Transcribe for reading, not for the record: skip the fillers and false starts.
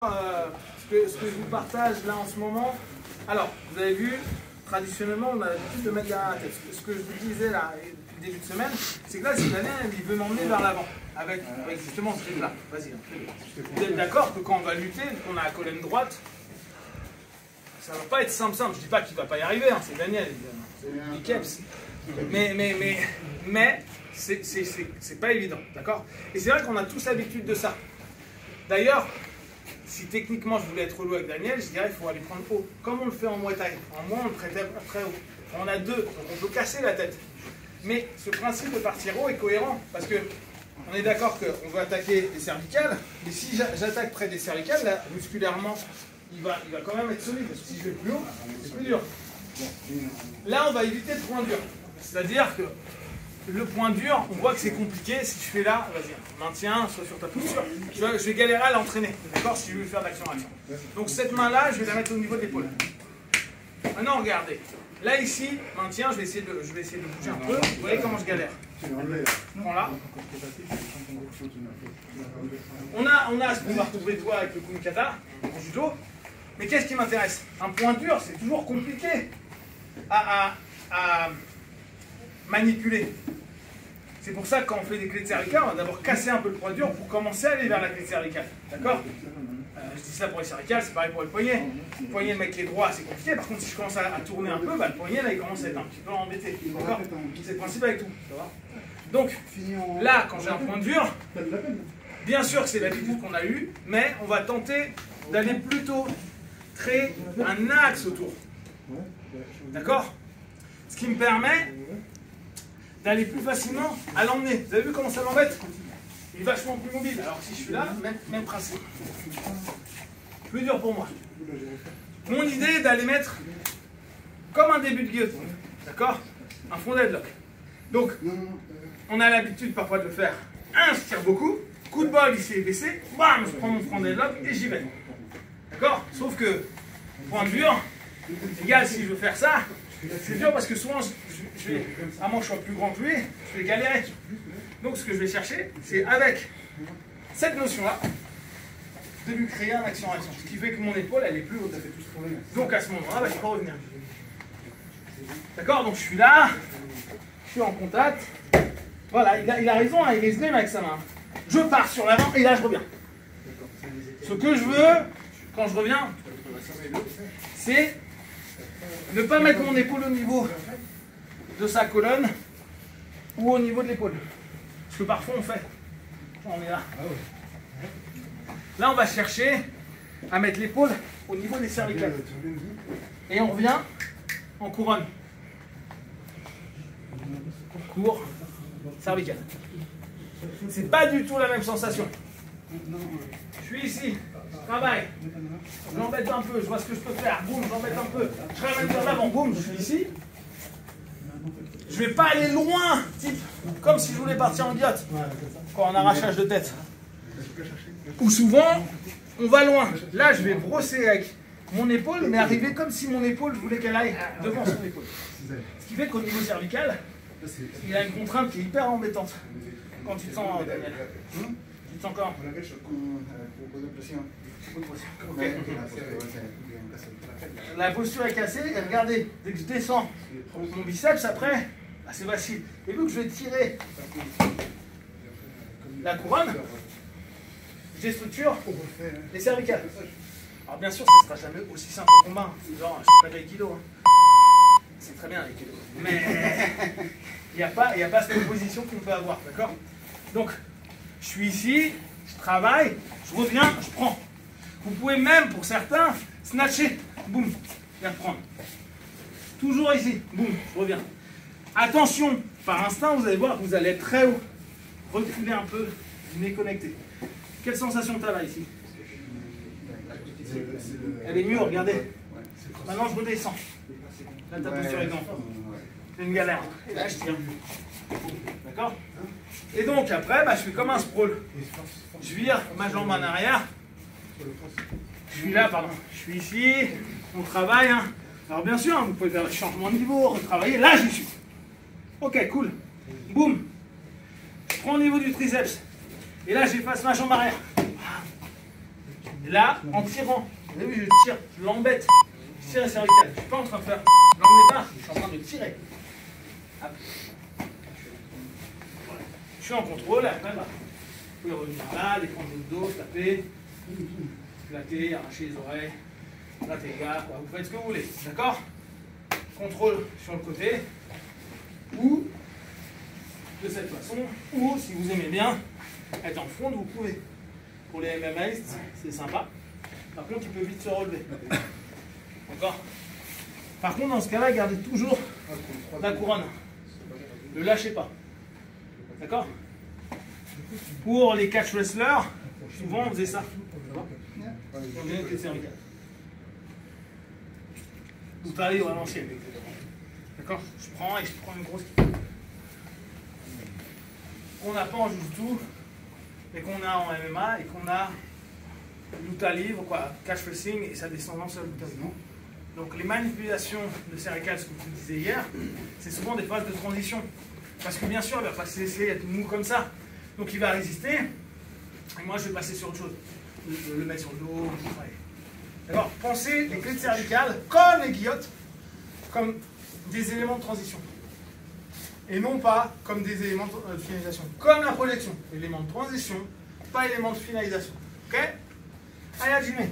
Ce que je vous partage là en ce moment. Alors, vous avez vu, traditionnellement, on a l'habitude de mettre derrière la tête. Ce que je vous disais là, depuis le début de semaine, c'est que là, si Daniel, il veut m'emmener vers l'avant, avec justement ce truc-là. Vas-y, vous êtes d'accord que quand on va lutter, qu'on a la colonne droite, ça va pas être simple. Je dis pas qu'il va pas y arriver, hein, c'est Daniel, évidemment. C'est du Keps. Mais c'est pas évident, d'accord? Et c'est vrai qu'on a tous l'habitude de ça. D'ailleurs, si techniquement je voulais être relou avec Daniel, je dirais qu'il faut aller prendre haut. Comme on le fait en Muay Thai. En moins, on le prête très haut. On a deux, donc on peut casser la tête. Mais ce principe de partir haut est cohérent. Parce que on est d'accord qu'on veut attaquer les cervicales. Mais si j'attaque près des cervicales, là, musculairement, il va quand même être solide. Parce que si je vais plus haut, c'est plus dur. Là, on va éviter le point dur. C'est-à-dire que le point dur, on voit que c'est compliqué. Si je fais là, vas-y, maintiens, sois sur ta posture. Je vais galérer à l'entraîner, d'accord, si je veux faire d'action-action. Donc cette main-là, je vais la mettre au niveau de l'épaule. Maintenant, regardez. Là, ici, maintiens, je vais essayer de bouger un peu. Vous voyez comment je galère. Prends là. On a ce qu'on va retrouver toi avec le kumikata, en judo. Mais qu'est-ce qui m'intéresse? Un point dur, c'est toujours compliqué à manipuler. C'est pour ça que quand on fait des clés de cervicales, on va d'abord casser un peu le point dur pour commencer à aller vers la clé de cervicale. D'accord? Je dis ça pour les cervicales, c'est pareil pour le poignet. Le poignet, le mec qui est droit, c'est compliqué. Par contre, si je commence à tourner un peu, bah, le poignet, là, il commence à être un petit peu embêté. D'accord? C'est le principe avec tout. Donc, là, quand j'ai un point dur, bien sûr que c'est l'habitude qu'on a eue, mais on va tenter d'aller plutôt créer un axe autour. D'accord? Ce qui me permet d'aller plus facilement à l'emmener. Vous avez vu comment ça m'embête? Il est vachement plus mobile. Alors que si je suis là, même principe. Plus dur pour moi. Mon idée est d'aller mettre comme un début de guillotine. D'accord? Un front deadlock. Donc, on a l'habitude parfois de le faire. Je tire beaucoup. Coup de bol, il s'est baissé. Bam, je prends mon front deadlock et j'y vais. D'accord? Sauf que, point dur, égal si je veux faire ça, c'est dur parce que souvent, à moins que je sois plus grand que lui, je vais galérer. Donc ce que je vais chercher, c'est avec cette notion-là, de lui créer un action-action. Ce qui fait que mon épaule, elle est plus haute. Donc à ce moment-là, je ne peux pas revenir. D'accord? Donc je suis là, je suis en contact. Voilà, il a raison, hein, il est slim avec sa main. Je pars sur l'avant et là je reviens. Ce que je veux, quand je reviens, c'est ne pas mettre mon épaule au niveau de sa colonne ou au niveau de l'épaule. Ce que parfois on fait. On est là. Là, on va chercher à mettre l'épaule au niveau des cervicales. Et on revient en couronne. Cours, cervicale. C'est pas du tout la même sensation. Je suis ici, je travaille, je l'embête un peu, je vois ce que je peux faire, boum, je l'embête un peu, je ramène vers l'avant, boum, je suis ici. Je vais pas aller loin, type, comme si je voulais partir en guillotte, quoi, en arrachage de tête. Ou souvent, on va loin. Là, je vais brosser avec mon épaule, mais arriver comme si mon épaule, je voulais qu'elle aille devant son épaule. Ce qui fait qu'au niveau cervical, il y a une contrainte qui est hyper embêtante. Quand tu te sens, Daniel. Tu te sens comment? Okay. La posture est cassée, et regardez, dès que je descends mon biceps, après, c'est facile. Et vu que je vais tirer la couronne, je déstructure les cervicales. Alors bien sûr, ça ne sera jamais aussi simple en combat. Genre, je suis pas d'aïkido. C'est très bien l'aïkido. Mais il n'y a pas cette position qu'on peut avoir, d'accord? Donc, je suis ici, je travaille, je reviens, je prends. Vous pouvez même, pour certains, snatcher, boum, et reprendre. Toujours ici, boum, je reviens. Attention, par instinct, vous allez voir que vous allez être très haut. Reculez un peu, déconnectez. Quelle sensation tu as là, ici? Elle est mieux, regardez. Maintenant, je redescends. Là, ta posture est dans. C'est une galère. Et là, je tire. D'accord? Et donc, après, je fais comme un sprawl. Je vire ma jambe en arrière. Je suis là, pardon. Je suis ici. On travaille. Hein. Alors, bien sûr, vous pouvez faire le changement de niveau, retravailler. Là, j'y suis. Ok, cool. Boum. Je prends au niveau du triceps. Et là, j'efface ma jambe arrière. Et là, en tirant, vous avez vu, je tire, je l'embête. Je tire la cervicale. Je ne suis pas en train de faire l'emmener pas, je suis en train de tirer. Hop. Voilà. Je suis en contrôle, après, bah, vous pouvez revenir là, déprendre le dos, taper, flatter, arracher les oreilles, gratter les gars, quoi. Vous faites ce que vous voulez, d'accord? Contrôle sur le côté, ou de cette façon, ou si vous aimez bien être en front, vous pouvez. Pour les MMA, c'est sympa. Par contre, il peut vite se relever. D'accord? Par contre, dans ce cas-là, gardez toujours la couronne. Ne lâchez pas. D'accord? Pour les catch wrestlers, souvent on faisait ça. On vient avec les cervicales. Vous parlez à l'ancienne. D'accord? Je prends et je prends une grosse kick. Qu'on n'a pas en jiu-jitsu, mais qu'on a en MMA et qu'on a luta livre, quoi, catch wrestling et sa descendance à luta livre. Donc les manipulations de cervicales, ce que vous disiez hier, c'est souvent des phases de transition. Parce que bien sûr, il ne va pas se laisser être mou comme ça. Donc il va résister. Et moi, je vais passer sur autre chose. Le mettre sur le dos. Ouais. D'accord? Pensez les clés de cervicales, comme les guillottes, comme des éléments de transition. Et non pas comme des éléments de finalisation. Comme la projection. Élément de transition, pas élément de finalisation. Ok? Allez, Jimmy.